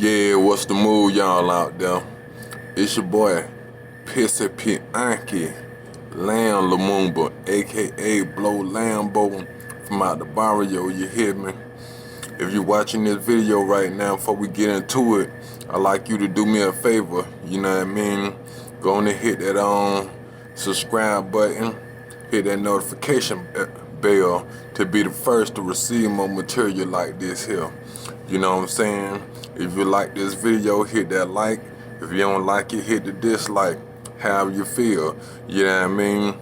Yeah, what's the mood, y'all out there? It's your boy, Pissy Pianki, Lamb Lumumba, aka Blow Lambo, from out the barrio, you hear me? If you're watching this video right now, before we get into it, I'd like you to do me a favor, you know what I mean? Go on and hit that subscribe button, hit that notification bell to be the first to receive more material like this here. You know what I'm saying? If you like this video, hit that like. If you don't like it, hit the dislike. However you feel, you know what I mean?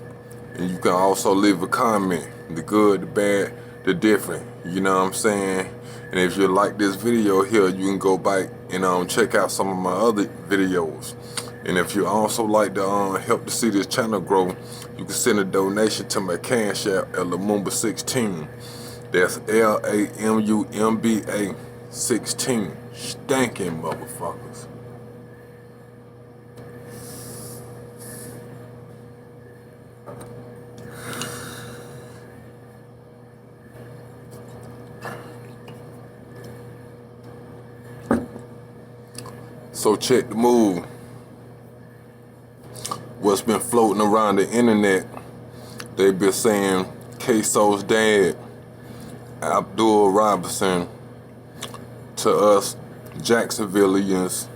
And you can also leave a comment, the good, the bad, the different, you know what I'm saying? And if you like this video here, you can go back and check out some of my other videos. And if you also like to help to see this channel grow, you can send a donation to my Cash App at Lumumba16. That's LAMUMBA 16. Stankin' motherfuckers. So check the move. What's been floating around the internet, they've been saying Ksoo's dad, Abdul Robinson, to us Jacksonvillians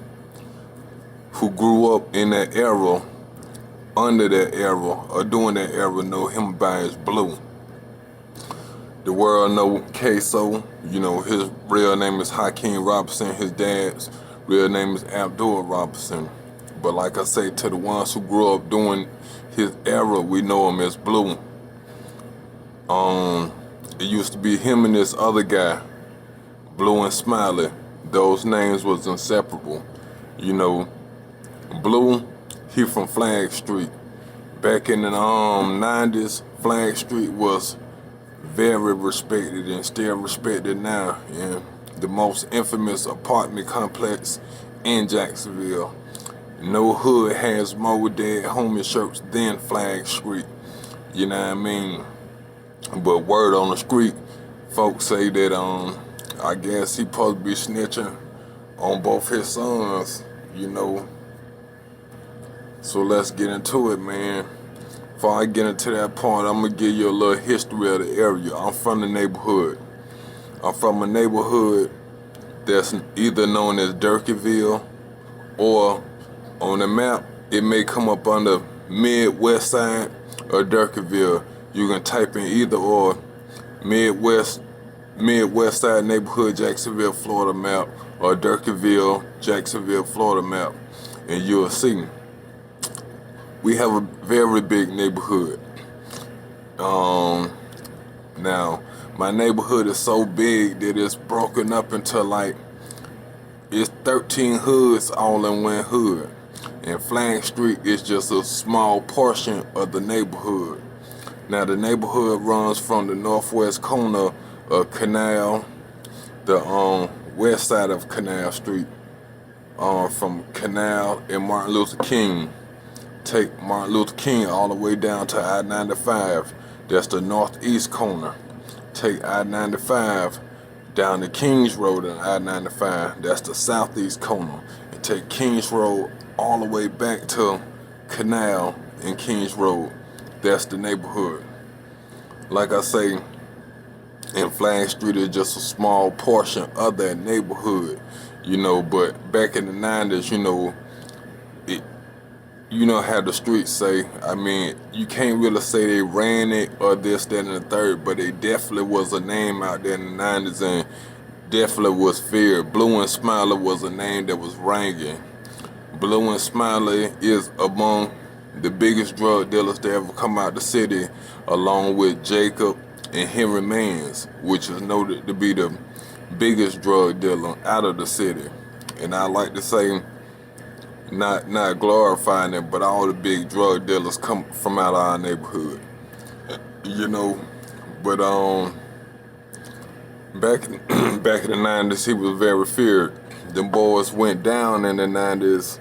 who grew up in that era, under that era, or during that era, know him by his blue. The world know Ksoo, you know, his real name is Hakeem Robinson, his dad's real name is Abdul Robinson. But like I say, to the ones who grew up during his era, we know him as Blue. It used to be him and this other guy, Blue and Smiley. Those names was inseparable. You know, Blue, he from Flag Street. Back in the 90s, Flag Street was very respected and still respected now. And the most infamous apartment complex in Jacksonville. No hood has more dead homie shirts than Flag Street. You know what I mean? But word on the street, folks say that I guess he supposed to be snitching on both his sons, you know. So let's get into it, man. Before I get into that point, I'm gonna give you a little history of the area. I'm from the neighborhood. I'm from a neighborhood that's either known as Durkeeville, or on the map, it may come up under Midwest side or Durkeeville. You can type in either or, Midwest side neighborhood, Jacksonville, Florida map, or Durkeeville, Jacksonville, Florida map, and you'll see. We have a very big neighborhood. Now, my neighborhood is so big that it's broken up into it's 13 hoods all in one hood. And Flag Street is just a small portion of the neighborhood. Now the neighborhood runs from the northwest corner of Canal, the west side of Canal Street, from Canal and Martin Luther King. Take Martin Luther King all the way down to I-95. That's the northeast corner. Take I-95 down to Kings Road and I-95. That's the southeast corner. And take Kings Road all the way back to Canal and Kings Road. That's the neighborhood. Like I say, and Flag Street is just a small portion of that neighborhood, you know. But back in the 90s, you know how the streets say, I mean, you can't really say they ran it or this, that, and the third, but it definitely was a name out there in the 90s and definitely was feared. Blue and Smiley was a name that was ringing. Blue and Smiley is among the biggest drug dealers that ever come out the city, along with Jacob and Henry Mans, which is noted to be the biggest drug dealer out of the city. And I like to say, not glorifying it, but all the big drug dealers come from out of our neighborhood, you know. But back in the 90s, he was very feared. Them boys went down in the 90s,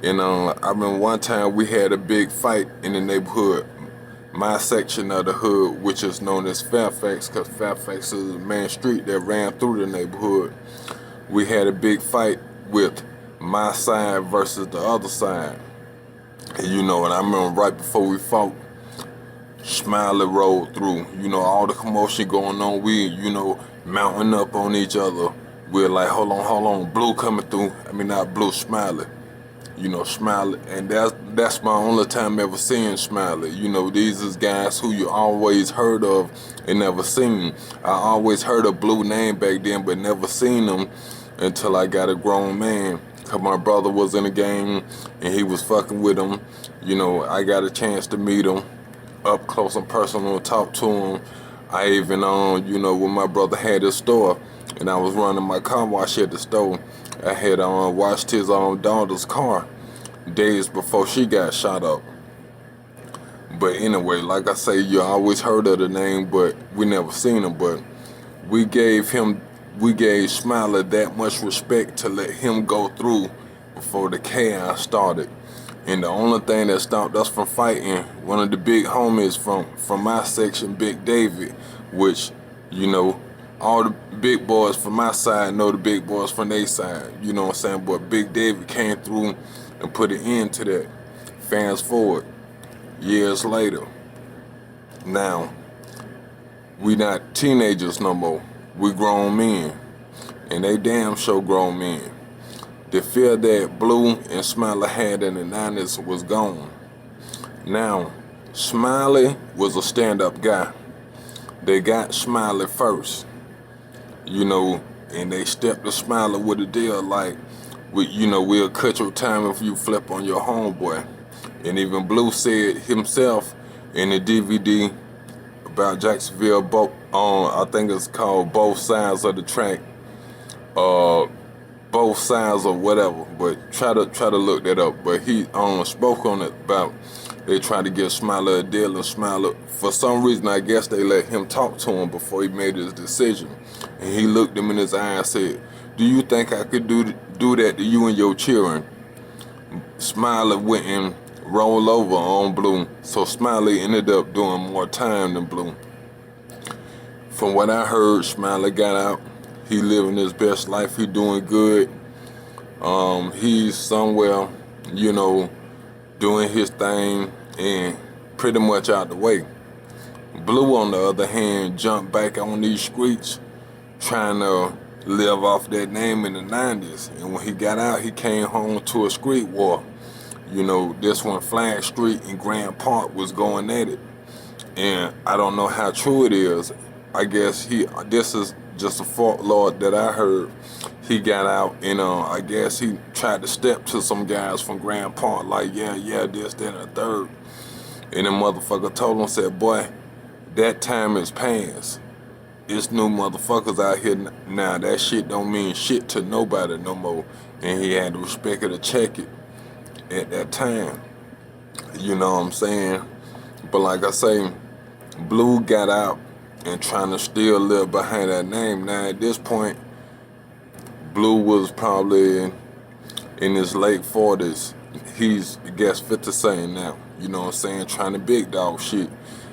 and I remember one time we had a big fight in the neighborhood. My section of the hood, which is known as Fairfax, because Fairfax is the main street that ran through the neighborhood. We had a big fight with my side versus the other side. And, and I remember right before we fought, Smiley rolled through. All the commotion going on. We, mounting up on each other. We're like, hold on, Blue coming through. I mean, not Blue, Smiley. Smiley, and that's my only time ever seeing Smiley. These is guys who you always heard of and never seen. I always heard of Blue name back then, but never seen him until I got a grown man. Cause my brother was in the game and he was fucking with him. I got a chance to meet him up close and personal, talk to him. I even, when my brother had his store and I was running my car wash at the store, I had washed his daughter's car days before she got shot up. But anyway, like I say, you always heard of the name, but we never seen him. But we gave Smiley that much respect to let him go through before the chaos started. And the only thing that stopped us from fighting, one of the big homies from my section, Big David, which, all the big boys from my side know the big boys from their side, you know what I'm saying? But Big David came through and put an end to that. Fast forward, years later, now, we not teenagers no more. We grown men, and they damn sure grown men. The fear that Blue and Smiley had in the 90s was gone. Now, Smiley was a stand-up guy. They got Smiley first, and they stepped to Smiley with a deal like, we'll cut your time if you flip on your homeboy. And even Blue said himself in the DVD about Jacksonville, I think it's called Both Sides of the Track, Both Sides or whatever, but try to look that up. But he spoke on it about they tried to give Smiley a deal, and Smiley, for some reason, I guess they let him talk to him before he made his decision. And he looked him in his eye and said, "Do you think I could do that to you and your children?" Smiley went and rolled over on Blue, so Smiley ended up doing more time than Blue. From what I heard, Smiley got out. He living his best life. He doing good. He's somewhere, doing his thing and pretty much out the way. Blue, on the other hand, jumped back on these streets trying to live off that name in the 90s. And when he got out, he came home to a street war. This one, Flag Street and Grand Park was going at it. And I don't know how true it is. I guess this is just a folklore that I heard. He got out and I guess he tried to step to some guys from Grand Park like, yeah, this, that, and the third. And the motherfucker told him, said, "Boy, that time is past. It's new motherfuckers out here now. That shit don't mean shit to nobody no more." And he had the respect to check it at that time. You know what I'm saying? But like I say, Blue got out and trying to still live behind that name. Now at this point, Blue was probably in his late 40s. He's, I guess, 57 now. You know what I'm saying? Trying to big dog shit.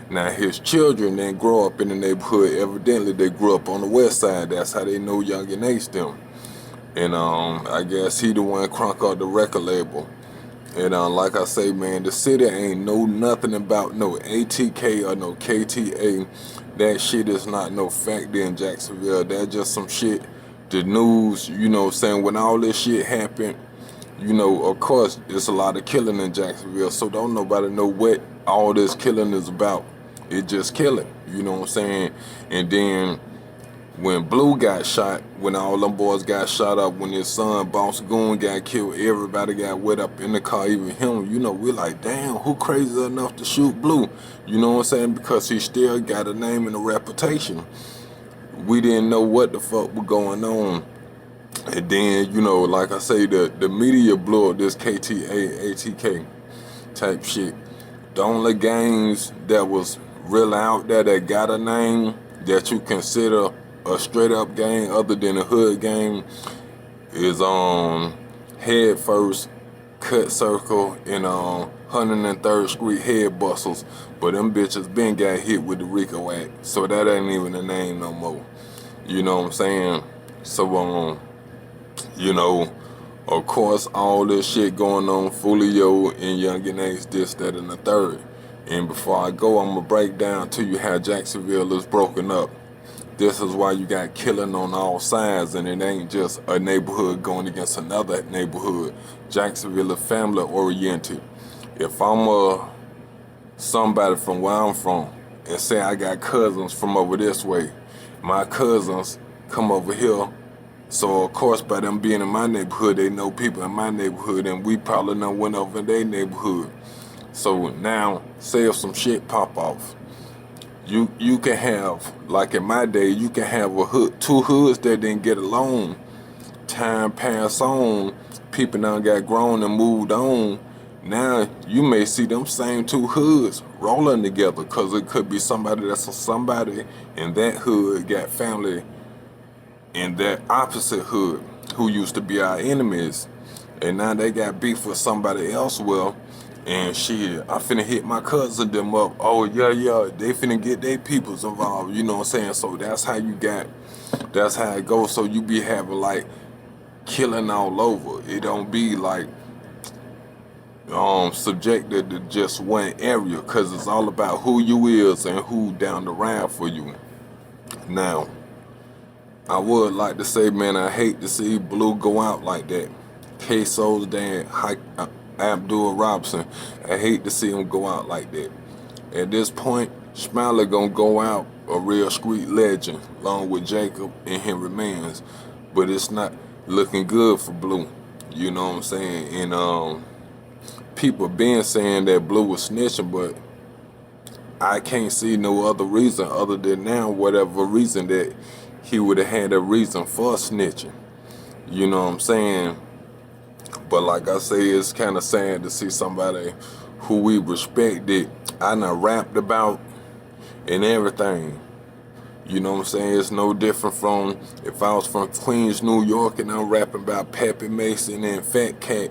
Now his children didn't grow up in the neighborhood. Evidently they grew up on the west side. That's how they know Young and Ace them. And I guess he the one crunk out the record label. And like I say, man, the city ain't know nothing about no ATK or no KTA. That shit is not no fact in Jacksonville. That's just some shit. The news, saying when all this shit happened, of course, there's a lot of killing in Jacksonville. So don't nobody know what all this killing is about. It's just killing, you know what I'm saying? And then when Blue got shot, when all them boys got shot up, when his son, Boss Goon, got killed, everybody got wet up in the car, even him. We're like, damn, who crazy enough to shoot Blue? You know what I'm saying? Because he still got a name and a reputation. We didn't know what the fuck was going on. And then, like I say, the media blew up this KTA, ATK type shit. The only gangs that was really out there that got a name that you consider a straight up gang other than a hood gang is Head First, Cut Circle, and 103rd Street Head Bustles. But them bitches been got hit with the RICO Act, so that ain't even a name no more. You know what I'm saying? So Of course, all this shit going on, Fulio and Youngin Ace, this, that, and the third. And before I go, I'm gonna break down to you how Jacksonville is broken up. This is why you got killing on all sides, and it ain't just a neighborhood going against another neighborhood. Jacksonville is family oriented. If I'm somebody from where I'm from, and say I got cousins from over this way, my cousins come over here. So of course, by them being in my neighborhood, they know people in my neighborhood, and we probably done went over in their neighborhood. So now, say if some shit pop off, you can have, like in my day, you can have a hood, two hoods that didn't get along. Time passed on, people now got grown and moved on. Now you may see them same two hoods rolling together, cause it could be somebody that's somebody in that hood got family in that opposite hood who used to be our enemies, and now they got beef with somebody else. Well, and shit, I finna hit my cousin them up. Oh yeah, they finna get their peoples involved. You know what I'm saying? So that's how that's how it goes. So you be having like killing all over. It don't be like subjected to just one area, cause it's all about who you is and who down the road for you. Now, I would like to say, man, I hate to see Blue go out like that. Ksoo's dad, Abdul Robinson, I hate to see him go out like that. At this point, Smiley gonna go out a real street legend, along with Jacob and Henry Mans. But it's not looking good for Blue. You know what I'm saying? And people been saying that Blue was snitching, but I can't see no other reason other than now, whatever reason that he would have had a reason for snitching. You know what I'm saying? But like I say, it's kind of sad to see somebody who we respected, I done rapped about and everything. You know what I'm saying? It's no different from if I was from Queens, New York, and I'm rapping about Pappy Mason and Fat Cat.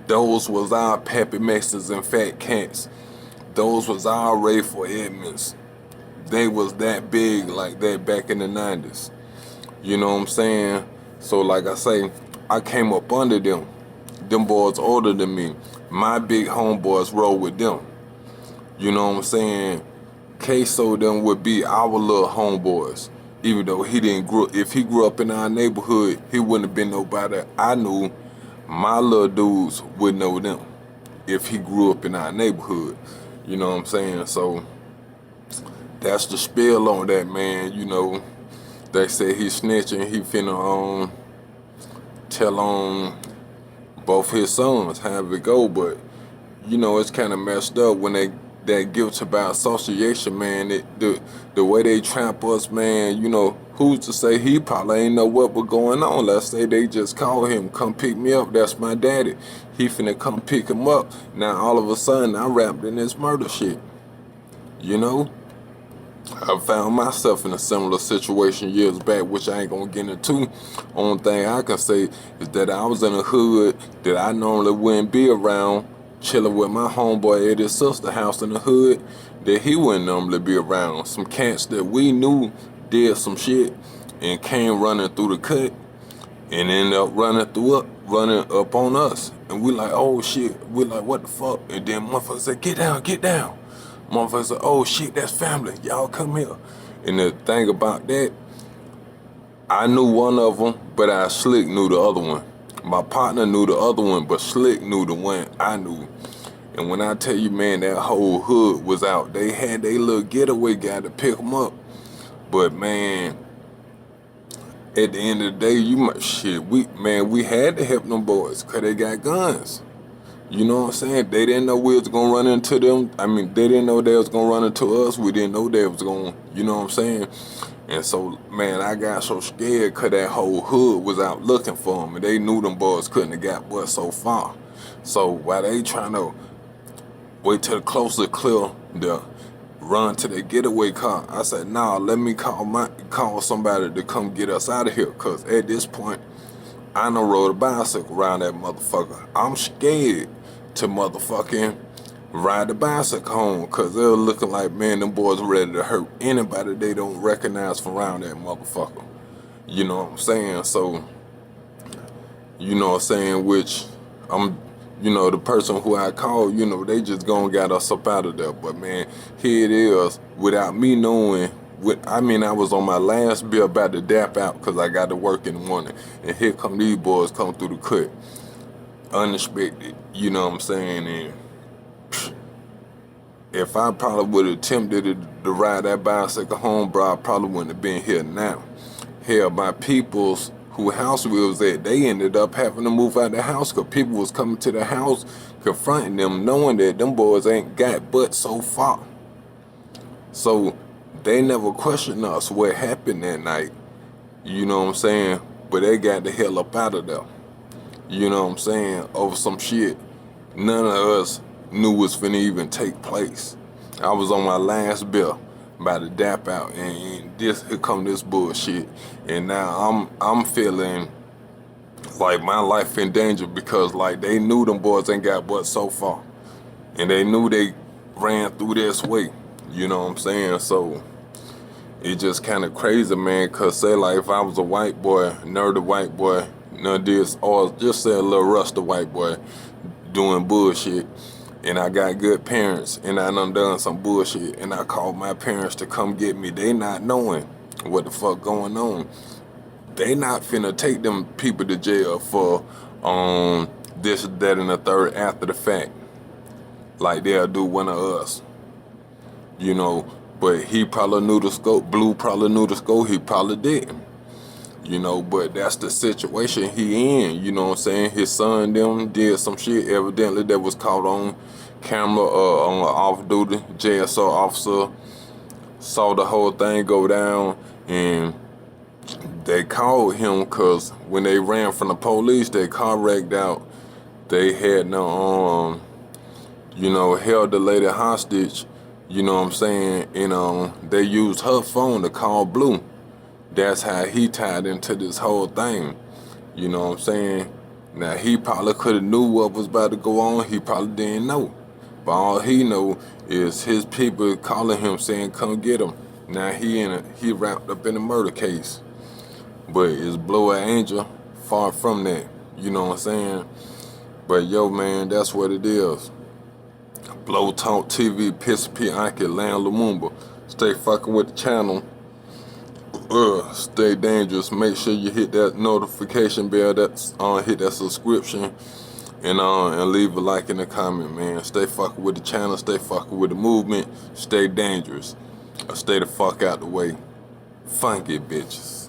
Those was our Pappy Masons and Fat Cats. Those was our Rayful Edmonds. They was that big like that back in the 90s. You know what I'm saying? So like I say, I came up under them. Them boys older than me. My big homeboys roll with them. You know what I'm saying? Ksoo them would be our little homeboys. Even though he didn't grow, if he grew up in our neighborhood, he wouldn't have been nobody I knew. My little dudes would know them if he grew up in our neighborhood. You know what I'm saying? So that's the spill on that, man. You know, they say he snitching. He finna tell on both his sons how it go, but you know it's kind of messed up when that guilt by association, man. The way they trap us, man. You know, who's to say he probably ain't know what was going on? Let's say they just call him, come pick me up. That's my daddy. He finna come pick him up. Now all of a sudden I wrapped in this murder shit. You know, I found myself in a similar situation years back, which I ain't gonna get into. Only thing I can say is that I was in a hood that I normally wouldn't be around, chilling with my homeboy at his sister's house in the hood that he wouldn't normally be around. Some cats that we knew did some shit and came running through the cut and ended up running up on us. And we like, oh shit. We like, what the fuck? And then motherfucker said, get down, get down. Motherfucker said, oh shit, that's family. Y'all come here. And the thing about that, I knew one of them, but I slick knew the other one. My partner knew the other one, but Slick knew the one I knew. And when I tell you, man, that whole hood was out. They had their little getaway guy to pick them up. But man, at the end of the day, we had to help them boys because they got guns. You know what I'm saying? They didn't know we was gonna run into them. I mean, they didn't know they was gonna run into us. We didn't know they was gonna, you know what I'm saying? And so, man, I got so scared because that whole hood was out looking for them, and they knew them boys couldn't have got but so far. So while they trying to wait till the closer clear to run to the getaway car, I said, nah, let me call somebody to come get us out of here, because at this point, I done rode a bicycle around that motherfucker. I'm scared to motherfucking ride the bicycle home, because they're looking like, man, them boys ready to hurt anybody they don't recognize from around that motherfucker. You know what I'm saying? So you know what I'm saying, which I'm, you know, the person who I called, you know, they just gonna got us up out of there. But man, here it is, without me knowing. I mean, I was on my last bill about to dap out because I got to work in the morning. And here come these boys come through the cut. Unexpected, you know what I'm saying? And if I probably would have attempted to ride that bicycle home, bro, I probably wouldn't have been here now. Hell, my peoples who house we was at, they ended up having to move out the house because people was coming to the house confronting them, knowing that them boys ain't got but so far. So they never questioned us what happened that night, you know what I'm saying? But they got the hell up out of there, you know what I'm saying, over some shit none of us knew was finna even take place. I was on my last bill, about to dap out, and this here come this bullshit, and now I'm feeling like my life in danger because like they knew them boys ain't got but so far, and they knew they ran through this way, you know what I'm saying? So it just kind of crazy, man, cause say like if I was a white boy, nerdy white boy, none of this, or just say a little rusty white boy doing bullshit, and I got good parents, and I done some bullshit, and I called my parents to come get me, they not knowing what the fuck going on. They not finna take them people to jail for this, that, and the third after the fact, like they'll do one of us, you know. But he probably knew the scope, Blue probably knew the scope, he probably didn't. You know, but that's the situation he in, you know what I'm saying? His son them did some shit evidently that was caught on camera on an off-duty JSO officer, saw the whole thing go down, and they called him because when they ran from the police, they car wrecked out. They had no, you know, held the lady hostage, you know what I'm saying? And they used her phone to call Blue. That's how he tied into this whole thing. You know what I'm saying? Now, he probably could have knew what was about to go on. He probably didn't know. But all he know is his people calling him saying, come get him. Now, he wrapped up in a murder case. But is Blue an angel? Far from that. You know what I'm saying? But, yo, man, that's what it is. Blow Talk TV, Pissy P. Ike, Land Lumumba. Stay fucking with the channel. Stay dangerous. Make sure you hit that notification bell, hit that subscription, and leave a like in the comment, man. Stay fucking with the channel, stay fucking with the movement, stay dangerous. Stay the fuck out the way. Funky bitches.